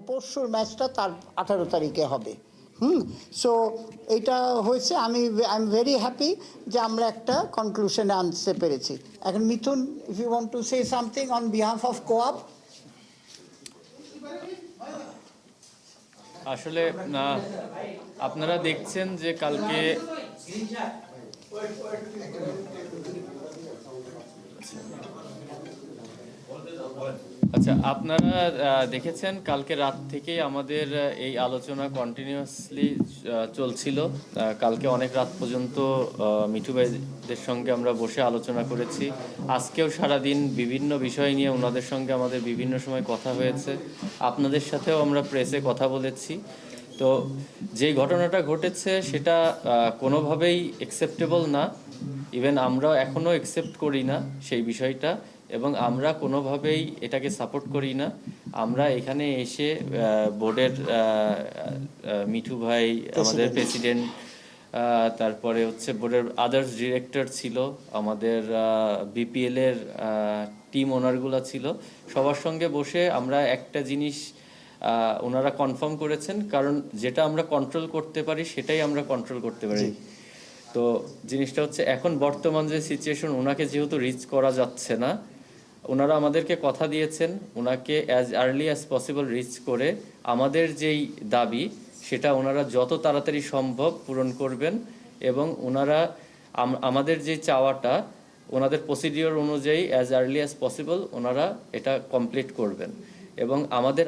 পরশুর ম্যাচটা তার 18 তারিখে হবে। সো এটা হয়েছে, আই এম ভেরি হ্যাপি যে আমরা একটা কনক্লুশনে আনতে পেরেছি। এখন Mithun, if you want to say something on behalf of co-op. আসলে আপনারা দেখছেন যে কালকে আচ্ছা আপনারা দেখেছেন কালকে রাত থেকেই আমাদের এই আলোচনা কন্টিনিউয়াসলি চলছিল। কালকে অনেক রাত পর্যন্ত মিঠু ভাইদের সঙ্গে আমরা বসে আলোচনা করেছি। আজকেও সারাদিন বিভিন্ন বিষয় নিয়ে ওনাদের সঙ্গে আমাদের বিভিন্ন সময় কথা হয়েছে। আপনাদের সাথেও আমরা প্রেসে কথা বলেছি। তো যে ঘটনাটা ঘটেছে সেটা কোনোভাবেই অ্যাকসেপ্টেবল না। ইভেন আমরা এখনও অ্যাকসেপ্ট করি না সেই বিষয়টা, এবং আমরা কোনোভাবেই এটাকে সাপোর্ট করি না। আমরা এখানে এসে বোর্ডের মিঠু ভাই, আমাদের প্রেসিডেন্ট, তারপরে হচ্ছে বোর্ডের আদার্স ডিরেক্টর ছিল, আমাদের বিপিএল এর টিম ওনারগুলো ছিল, সবার সঙ্গে বসে আমরা একটা জিনিস ওনারা কনফার্ম করেছেন, কারণ যেটা আমরা কন্ট্রোল করতে পারি সেটাই আমরা কন্ট্রোল করতে পারি। তো জিনিসটা হচ্ছে এখন বর্তমান যে সিচুয়েশন, ওনাকে যেহেতু রিচ করা যাচ্ছে না, ওনারা আমাদেরকে কথা দিয়েছেন ওনাকে as early as possible reach করে আমাদের যেই দাবি সেটা ওনারা যত তাড়াতাড়ি সম্ভব পূরণ করবেন, এবং ওনারা আমাদের যে চাওয়াটা ওনাদের প্রসিডিওর অনুযায়ী অ্যাজ আর্লি অ্যাজ পসিবল ওনারা এটা কমপ্লিট করবেন। এবং আমাদের